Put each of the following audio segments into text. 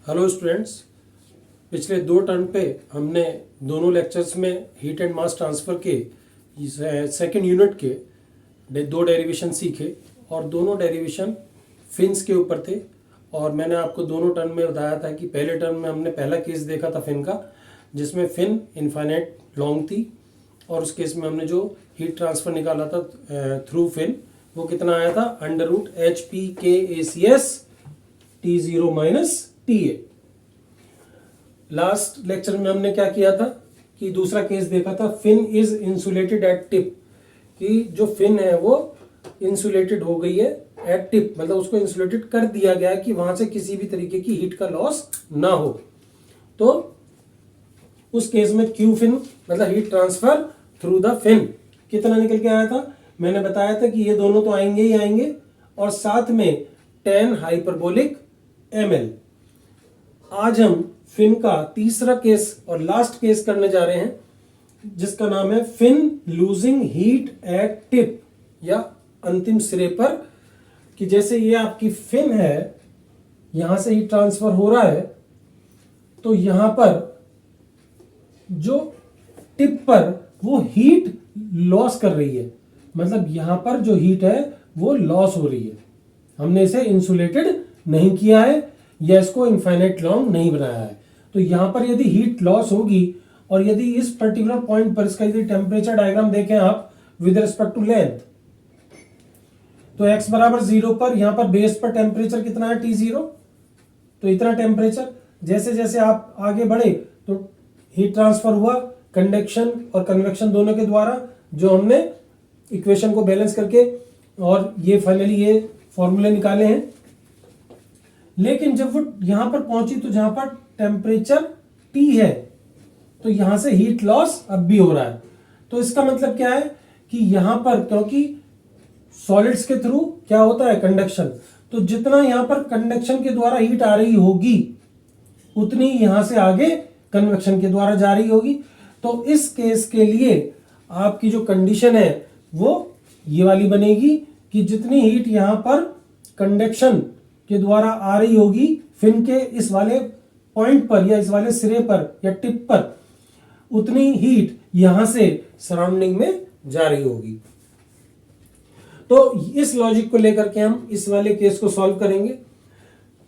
Hello students. पिछले 2 term पे हमने दोनों लेक्चर्स में हीट एंड मास ट्रांसफ़र के सेकंड यूनिट के 2 डेरिवेशन सीखे और दोनों डेरिवेशन फिन्स के ऊपर थे। और मैंने आपको दोनों टर्म में बताया था कि पहले टर्म में हमने पहला केस देखा था फिन का, जिसमें फिन इनफाइनाइट लॉन्ग थी और उस केस में हमने जो हीट ट्रांसफ़र निकाला था थ्रू फिन वो कितना आया था, √HPKACS T0 minus TA। Last lecture में हमने क्या किया था कि दूसरा केस देखा था, fin is insulated at tip, कि जो फिन है वो इंसुलेटेड हो गई है एट टिप, मतलब उसको इंसुलेटेड कर दिया गया कि वहां से किसी भी तरीके की हीट का लॉस ना हो। तो उस केस में क्यू फिन मतलब heat transfer through the fin कितना निकल के आया था। मैंने बताया था कि ये दोनों तो आएंगे ही आएंगे और साथ में 10 हाइपरबोलिक ml। आज हम फिन का तीसरा केस और लास्ट केस करने जा रहे हैं, जिसका नाम है fin losing heat at tip, या अंतिम सिरे पर। कि जैसे ये आपकी फिन है, यहां से हीट ट्रांसफर हो रहा है, तो यहां पर जो टिप पर वो हीट लॉस कर रही है, मतलब यहां पर जो हीट है वो लॉस हो रही है। हमने इसे इंसुलेटेड नहीं किया है या इसको इनफाइनाइट लॉन्ग नहीं बनाया है। तो यहां पर यदि हीट लॉस होगी और यदि इस पर्टिकुलर पॉइंट पर इसका यदि टेम्परेचर डायग्राम देखें आप विद रिस्पेक्ट टू लेंथ, तो x बराबर 0 पर यहां पर बेस पर टेम्परेचर कितना है, T0, तो इतना टेम्परेचर। जैसे जैसे आप आगे बढ़े तो हीट ट्रांसफर हुआ कंडक्शन और कन्वेक्शन दोनों के द्वारा, जो हमने इक्वेशन को बैलेंस करके और ये फाइनली ये फॉर्मूले निकाले हैं। लेकिन जब वो यहां पर पहुंची तो जहां पर टेम्परेचर T है, तो यहां से हीट लॉस अब भी हो रहा है। तो इसका मतलब क्या है कि यहां पर, क्योंकि सॉलिड्स के थ्रू क्या होता है, कंडक्शन, तो जितना यहां पर कंडक्शन के द्वारा हीट आ रही होगी उतनी यहां से आगे कन्वेक्शन के द्वारा जा रही होगी। तो इस केस के लिए आपकी जो कंडीशन है वो ये वाली बनेगी कि जितनी हीट यहां पर कंडक्शन के द्वारा आ रही होगी फिन के इस वाले पॉइंट पर या इस वाले सिरे पर या टिप पर, उतनी हीट यहां से सराउंडिंग में जा रही होगी। तो इस लॉजिक को लेकर के हम इस वाले केस को सॉल्व करेंगे।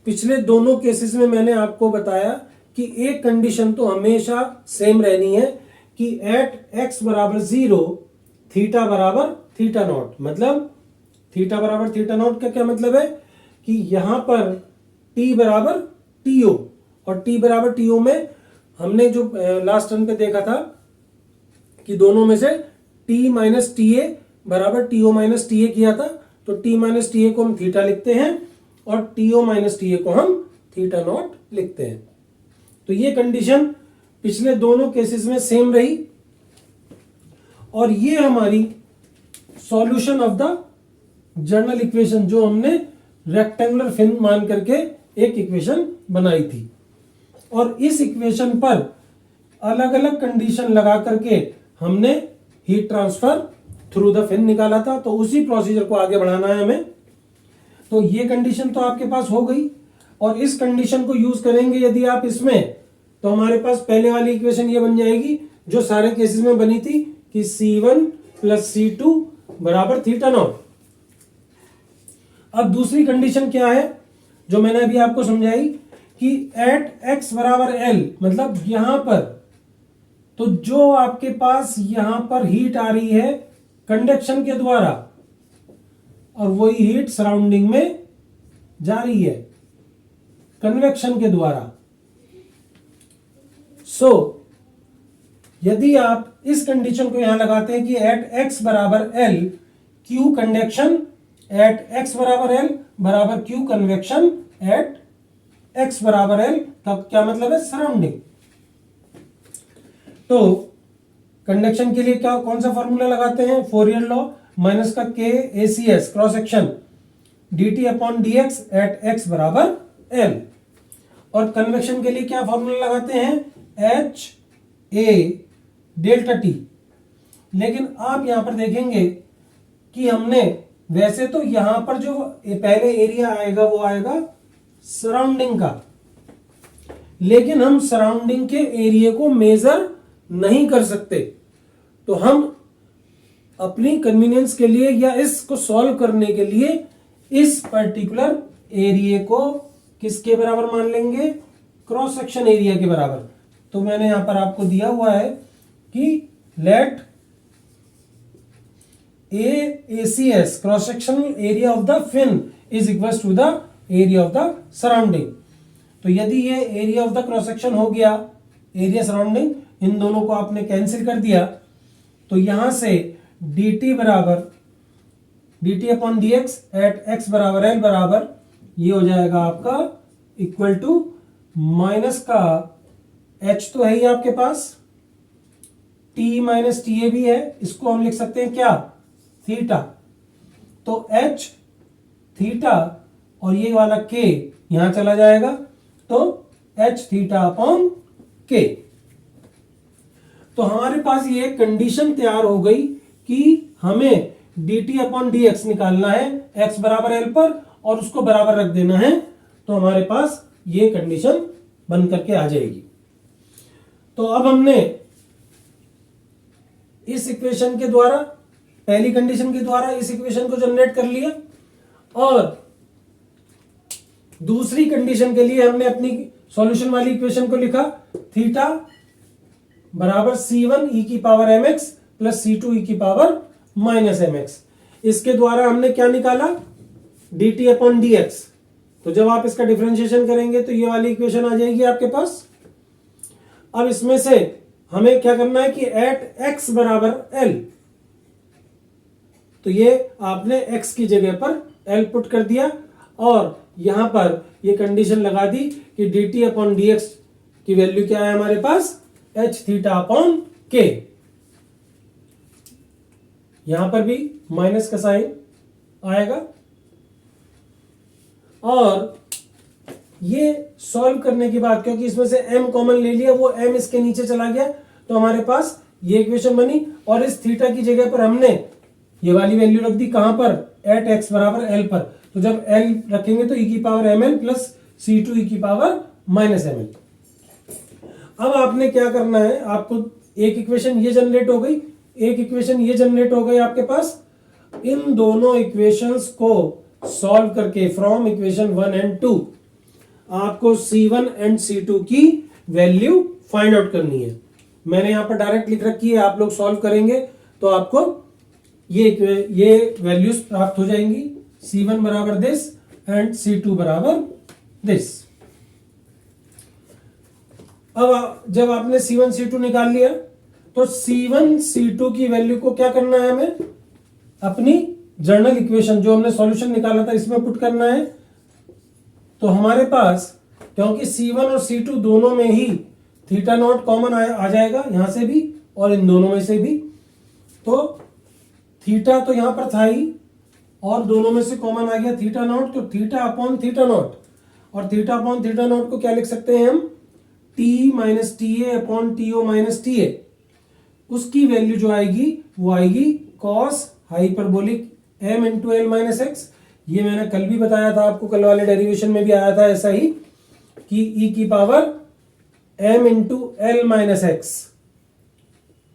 पिछले दोनों केसेस में मैंने आपको बताया कि एक कंडीशन तो हमेशा सेम रहनी है कि एट x बराबर 0 थीटा बराबर थीटा नॉट। मतलब थीटा बराबर थीटा नॉट का क्या मतलब है कि यहां पर t बराबर TO, और t बराबर TO में हमने जो लास्ट टर्म पे देखा था कि दोनों में से t माइनस TA बराबर TO माइनस TA किया था, तो t माइनस TA को हम थीटा लिखते हैं और TO माइनस TA को हम थीटा नॉट लिखते हैं। तो ये कंडीशन पिछले दोनों केसेस में सेम रही और ये हमारी solution of the general equation, जो हमने रेक्टेंगुलर फिन मान करके एक इक्वेशन बनाई थी। और इस इक्वेशन पर अलग अलग कंडीशन लगा करके हमने heat transfer through the fin निकाला था। तो उसी प्रोसीजर को आगे बढ़ाना है हमें। तो ये कंडीशन तो आपके पास हो गई और इस कंडीशन को यूज करेंगे यदि आप इसमें, तो हमारे पास पहले वाली इक्वेशन ये बन जाएगी जो सारे केसेस में बनी थी कि C1 प्लस C2 बराबर थीटा नॉट। अब दूसरी कंडीशन क्या है जो मैंने अभी आपको समझाई कि एट x बराबर L, मतलब यहां पर, तो जो आपके पास यहां पर हीट आ रही है कंडक्शन के द्वारा और वही हीट सराउंडिंग में जा रही है कन्वेक्शन के द्वारा। सो यदि आप इस कंडीशन को यहां लगाते हैं कि एट x बराबर L Q conduction at x बराबर L बराबर Q कन्वेक्शन एट x बराबर L, तब क्या मतलब है, सराउंडिंग। तो कंडक्शन के लिए क्या, कौन सा फॉर्मूला लगाते हैं, फोरियर लॉ माइनस का KACS cross section dt upon dx at x बराबर L। और कन्वेक्शन के लिए क्या फॉर्मूला लगाते हैं, HA डेल्टा T। लेकिन आप यहां पर देखेंगे कि हमने, वैसे तो यहां पर जो पहले एरिया आएगा वो आएगा सराउंडिंग का, लेकिन हम सराउंडिंग के एरिया को मेजर नहीं कर सकते। तो हम अपनी कन्वीनियंस के लिए या इसको सॉल्व करने के लिए इस पर्टिकुलर एरिया को किसके बराबर मान लेंगे, क्रॉस सेक्शन एरिया के बराबर। तो मैंने यहां पर आपको दिया हुआ है कि let ACS cross section area of the fin is equal to the area of the surrounding. तो यदि ये area of the cross section हो गया, एरिया सराउंडिंग, इन दोनों को आपने कैंसिल कर दिया, तो यहां से dt बराबर dt upon dx at x बराबर l बराबर ये हो जाएगा आपका इक्वल टू माइनस का h तो है ही आपके पास, t माइनस TA भी है, इसको हम लिख सकते हैं क्या, थीटा। तो h थीटा और ये वाला k यहां चला जाएगा, तो h थीटा अपॉन k। तो हमारे पास ये कंडीशन तैयार हो गई कि हमें dt अपॉन dx निकालना है x बराबर l पर और उसको बराबर रख देना है, तो हमारे पास ये कंडीशन बन करके आ जाएगी। तो अब हमने इस इक्वेशन के द्वारा, पहली कंडीशन के द्वारा इस इक्वेशन को जनरेट कर लिया, और दूसरी कंडीशन के लिए हमने अपनी सॉल्यूशन वाली इक्वेशन को लिखा, थीटा बराबर c1 e की power mx plus c2 e की पावर माइनस mx। इसके द्वारा हमने क्या निकाला, dt अपॉन dx। तो जब आप इसका डिफरेंशिएशन करेंगे तो ये वाली इक्वेशन आ जाएगी आपके पास। अब इसमें से हमें क्या करना है कि एट x बराबर l, तो ये आपने x की जगह पर l पुट कर दिया और यहां पर ये कंडीशन लगा दी कि dt अपॉन dx की वैल्यू क्या है हमारे पास, h थीटा अपॉन k। यहां पर भी माइनस का साइन आएगा, और ये सॉल्व करने के बाद, क्योंकि इसमें से m कॉमन ले लिया, वो m इसके नीचे चला गया, तो हमारे पास ये इक्वेशन बनी। और इस थीटा की जगह पर हमने ये वाली वैल्यू रख दी, कहां पर, एट x बराबर l पर। तो जब l रखेंगे तो e की power ml plus c2 e की पावर माइनस ml। अब आपने क्या करना है, आपको एक इक्वेशन ये जनरेट हो गई, एक इक्वेशन ये जनरेट हो गई आपके पास। इन दोनों इक्वेशंस को सॉल्व करके फ्रॉम इक्वेशन 1 एंड 2 आपको C1 एंड C2 की वैल्यू फाइंड आउट करनी है। मैंने यहां पर डायरेक्ट लिख रखी है, आप लोग सॉल्व करेंगे तो आपको ये वैल्यूज प्राप्त हो जाएंगी। C1 बराबर दिस एंड C2 बराबर दिस। अब जब आपने C1 C2 निकाल लिया तो C1 C2 की वैल्यू को क्या करना है, हमें अपनी जर्नल इक्वेशन जो हमने सॉल्यूशन निकाला था इसमें पुट करना है। तो हमारे पास, क्योंकि C1 और C2 दोनों में ही थीटा नॉट कॉमन आ जाएगा, यहां से भी और इन दोनों में से भी, तो थीटा तो यहां पर था ही और दोनों में से कॉमन आ गया थीटा नॉट, तो थीटा अपॉन थीटा नॉट, और थीटा अपॉन थीटा नॉट को क्या लिख सकते हैं हम, T minus T A upon T O minus T A. उसकी वैल्यू जो आएगी वो आएगी cos hyperbolic m into L minus X. ये मैंने कल भी बताया था आपको, कल वाले डेरिवेशन में भी आया था ऐसा ही, कि e की power m into L minus X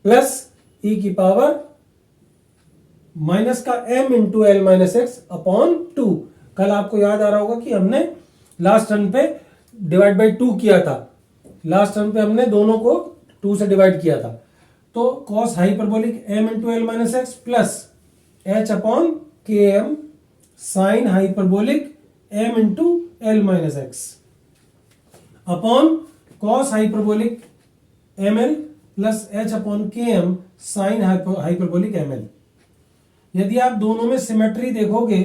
plus e की पावर माइनस का m into L minus X upon 2। कल आपको याद आ रहा होगा कि हमने लास्ट टर्म पे डिवाइड बाई 2 किया था, लास्ट टर्म पे हमने दोनों को 2 से डिवाइड किया था। तो cos hyperbolic m into L minus X plus h upon K M sine hyperbolic m into L minus X upon cos hyperbolic ml plus h upon K M sine hyperbolic ml। यदि आप दोनों में symmetry देखोगे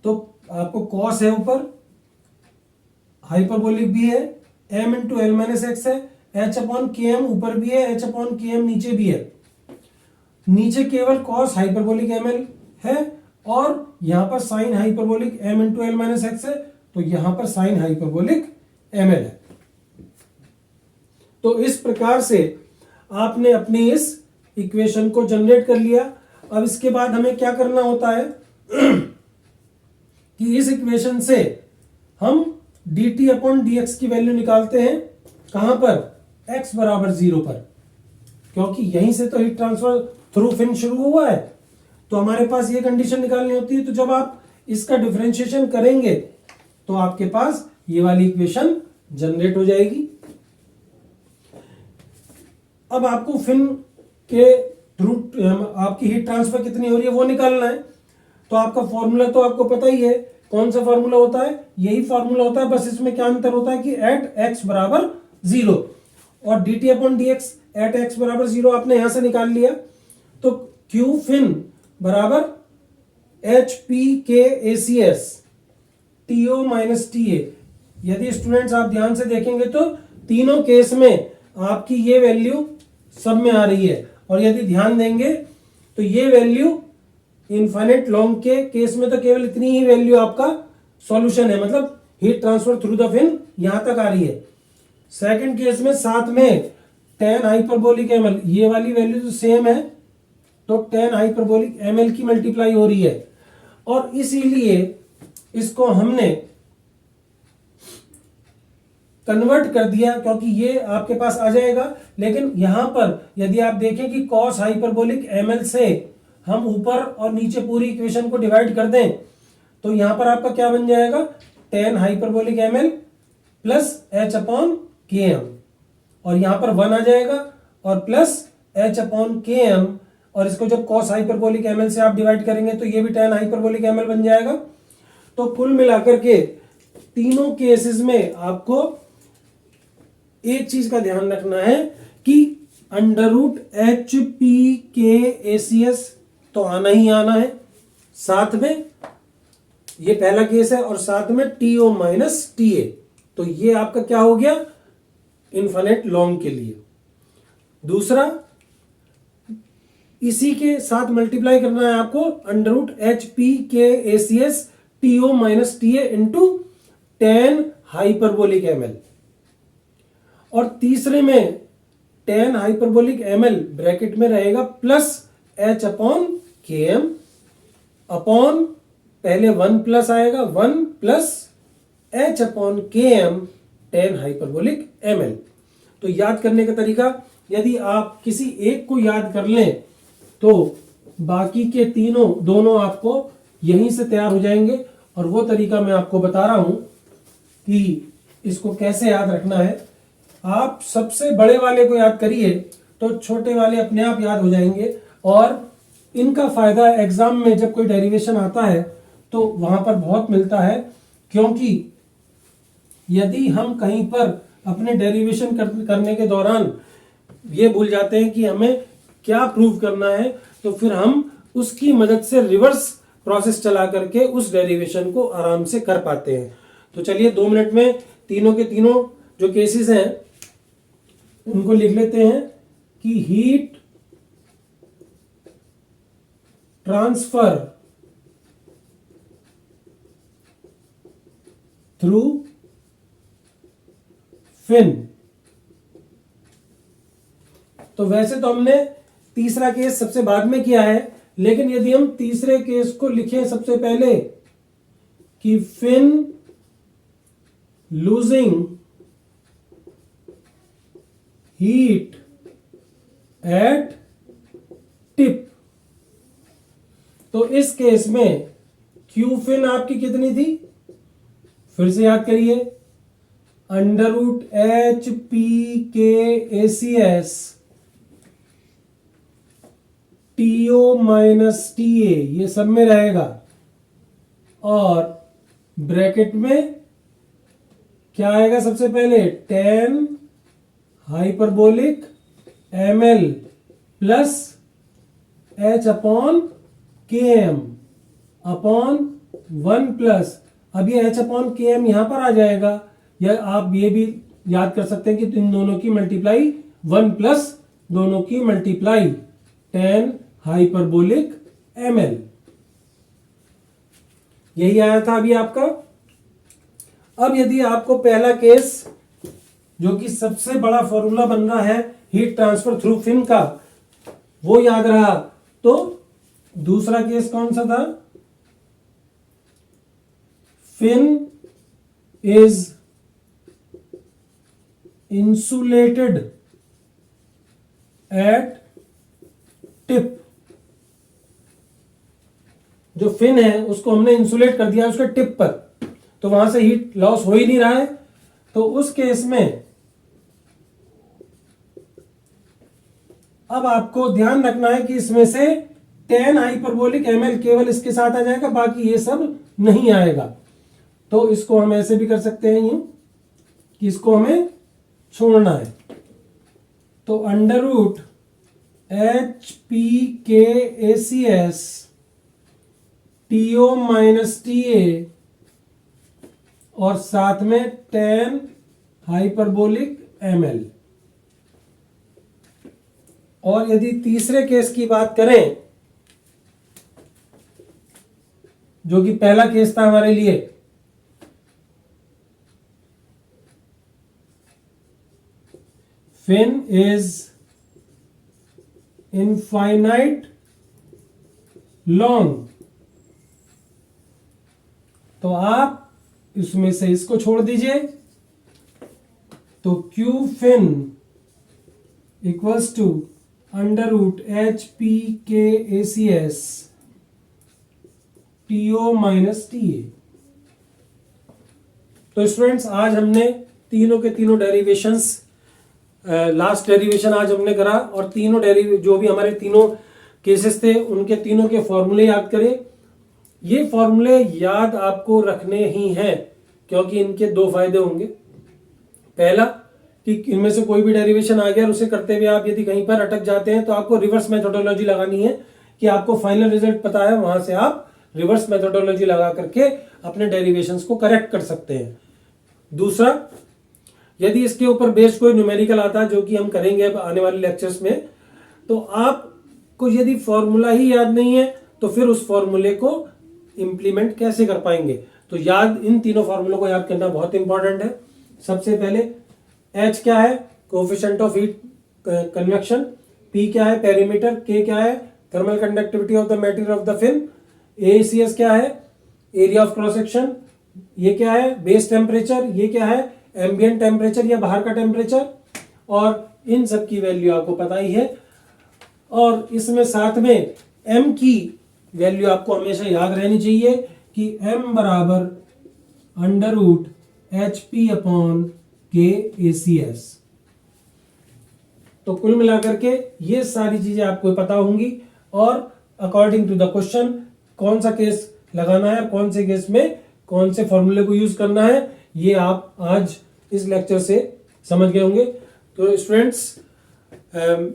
तो आपको cos है ऊपर, hyperbolic भी है, m into L minus x है, h अपॉन के एम ऊपर भी है, h अपॉन के एम नीचे भी है। नीचे केवल कॉस हाइपरबोलिक ml है और यहां पर sign hyperbolic m into L minus x है, तो यहां पर साइन हाइपरबोलिक ml है। तो इस प्रकार से आपने अपनी इस इक्वेशन को जनरेट कर लिया। अब इसके बाद हमें क्या करना होता है कि इस इक्वेशन से हम dt अपॉन dx की वैल्यू निकालते हैं कहां पर, x बराबर 0 पर, क्योंकि यहीं से तो हीट ट्रांसफर थ्रू फिन शुरू हुआ है। तो हमारे पास ये कंडीशन निकालनी होती है। तो जब आप इसका डिफरेंशिएशन करेंगे तो आपके पास ये वाली इक्वेशन जनरेट हो जाएगी। अब आपको फिन के थ्रू आपकी हीट ट्रांसफर कितनी हो रही है वो निकालना है। तो आपका फॉर्मूला तो आपको पता ही है, कौन सा फॉर्मूला होता है, यही फॉर्मूला होता है, बस इसमें क्या अंतर होता है कि एट x बराबर 0 और dt upon dx at x बराबर 0 आपने यहां से निकाल लिया। तो q फिन बराबर HPKACS TO माइनस TA। यदि स्टूडेंट्स आप ध्यान से देखेंगे तो तीनों केस में आपकी ये वैल्यू सब में आ रही है, और यदि ध्यान देंगे तो ये वैल्यू इनफाइनाइट लॉन्ग के केस में तो केवल इतनी ही वैल्यू आपका सॉल्यूशन है, मतलब heat transfer through the fin यहां तक आ रही है। सेकंड केस में साथ में tan हाइपरबोलिक ml, ये वाली वैल्यू तो सेम है, तो tan हाइपरबोलिक ml की मल्टीप्लाई हो रही है, और इसीलिए इसको हमने कन्वर्ट कर दिया, क्योंकि ये आपके पास आ जाएगा। लेकिन यहां पर यदि आप देखें कि cos हाइपरबोलिक ml से हम ऊपर और नीचे पूरी इक्वेशन को डिवाइड कर दें तो यहां पर आपका क्या बन जाएगा, tan hyperbolic ml plus h upon km, और यहां पर 1 आ जाएगा और प्लस h अपॉन km, और इसको जब cos हाइपरबोलिक ml से आप डिवाइड करेंगे तो ये भी tan हाइपरबोलिक ml बन जाएगा। तो कुल मिलाकर के तीनों केसेस में आपको एक चीज का ध्यान रखना है कि अंडर रूट HPKACS तो आना ही आना है, साथ में ये पहला केस है, और साथ में TO माइनस TA। तो ये आपका क्या हो गया, इनफाइनाइट लॉन्ग के लिए। दूसरा, इसी के साथ मल्टीप्लाई करना है आपको under root HPKACS TO minus TA into tan hyperbolic ml, और तीसरे में tan हाइपरबोलिक ml ब्रैकेट में रहेगा plus h upon km upon, पहले 1 प्लस आएगा 1 plus h upon km tan hyperbolic ml। तो याद करने का तरीका, यदि आप किसी एक को याद कर लें तो बाकी के तीनों दोनों आपको यहीं से तैयार हो जाएंगे, और वो तरीका मैं आपको बता रहा हूं कि इसको कैसे याद रखना है। आप सबसे बड़े वाले को याद करिए तो छोटे वाले अपने आप याद हो जाएंगे, और इनका फायदा एग्जाम में जब कोई डेरिवेशन आता है तो वहां पर बहुत मिलता है, क्योंकि यदि हम कहीं पर अपने डेरिवेशन करने के दौरान ये भूल जाते हैं कि हमें क्या प्रूव करना है, तो फिर हम उसकी मदद से रिवर्स प्रोसेस चला करके उस डेरिवेशन को आराम से कर पाते हैं। तो चलिए 2 मिनट में तीनों के तीनों जो केसेस हैं उनको लिख लेते हैं कि हीट ट्रांसफर थ्रू फिन। तो वैसे तो हमने तीसरा केस सबसे बाद में किया है, लेकिन यदि हम तीसरे केस को लिखें सबसे पहले कि fin losing heat at tip, तो इस केस में क्यू फिन आपकी कितनी थी, फिर से याद करिए, under root HPKACS TO minus TA, ये सब में रहेगा, और ब्रैकेट में क्या आएगा सबसे पहले, tan hyperbolic ml plus h upon km upon 1 plus, अब ये h अपॉन km यहां पर आ जाएगा, या आप ये भी याद कर सकते हैं कि इन दोनों की मल्टीप्लाई 1 प्लस दोनों की मल्टीप्लाई tan हाइपरबोलिक ml, यही आया था अभी आपका। अब यदि आपको पहला केस जो कि सबसे बड़ा फॉर्मूला बन रहा है हीट ट्रांसफर थ्रू फिन का वो याद रहा, तो दूसरा केस कौन सा था, fin is insulated at tip, जो फिन है उसको हमने इंसुलेट कर दिया उसके टिप पर, तो वहां से हीट लॉस हो ही नहीं रहा है, तो उस केस में अब आपको ध्यान रखना है कि इसमें से tan हाइपरबोलिक ml केवल इसके साथ आ जाएगा, बाकी ये सब नहीं आएगा। तो इसको हम ऐसे भी कर सकते हैं यूं कि इसको हमें छोड़ना है, तो under root HPKACS TO minus TA और साथ में tan हाइपरबोलिक ml। और यदि तीसरे केस की बात करें, जो कि पहला केस था हमारे लिए, फिन इज इनफाइनाइट लॉन्ग, तो आप इसमें से इसको छोड़ दीजिए, तो Q fin equals to under root HPKACS TO minus TA। तो स्टूडेंट्स आज हमने तीनों के तीनों डेरिवेशंस, लास्ट डेरिवेशन आज हमने करा, और तीनों जो भी हमारे तीनों केसेस थे उनके तीनों के फॉर्मूले याद करें। ये फॉर्मूले याद आपको रखने ही हैं, क्योंकि इनके दो फायदे होंगे। पहला कि इनमें से कोई भी डेरिवेशन आ गया और उसे करते हुए आप यदि कहीं पर अटक जाते हैं तो आपको रिवर्स मेथोडोलॉजी लगानी है, कि आपको फाइनल रिजल्ट पता है, वहां से आप रिवर्स मेथोडोलॉजी लगा करके अपने डेरिवेशंस को करेक्ट कर सकते हैं। दूसरा, यदि इसके ऊपर बेस्ड कोई न्यूमेरिकल आता है, जो कि हम करेंगे अब आने वाले लेक्चर्स में, तो आपको यदि फॉर्मूला ही याद नहीं है तो फिर उस फॉर्मूले को इंप्लीमेंट कैसे कर पाएंगे। तो इन तीनों फॉर्मूलों को याद करना बहुत इंपॉर्टेंट है। सबसे पहले H क्या है, coefficient of heat convection, P क्या है, पेरीमीटर, K क्या है, thermal conductivity of the material of the film, ACS क्या है, एरिया ऑफ क्रॉस सेक्शन, ये क्या है, बेस टेम्परेचर, ये क्या है, एम्बिएंट टेम्परेचर या बाहर का टेम्परेचर, और इन सब की वैल्यू आपको पता ही है। और इसमें साथ में M की वैल्यू आपको हमेशा याद रहनी चाहिए कि M बराबर under root HP upon KACS। तो कुल मिलाकर के ये सारी चीजें आपको पता होंगी, और अकॉर्डिंग टू द क्वेश्चन कौन सा केस लगाना है, कौन से केस में कौन से फॉर्मूले को यूज करना है, ये आप आज इस लेक्चर से समझ गए होंगे। तो स्टूडेंट्स,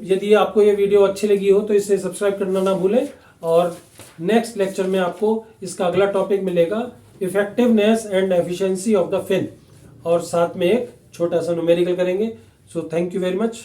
यदि आपको ये वीडियो अच्छी लगी हो तो इसे सब्सक्राइब करना ना भूलें, और नेक्स्ट लेक्चर में आपको इसका अगला टॉपिक मिलेगा, effectiveness and efficiency of the fin, और साथ में एक छोटा सा न्यूमेरिकल करेंगे। So thank you very much.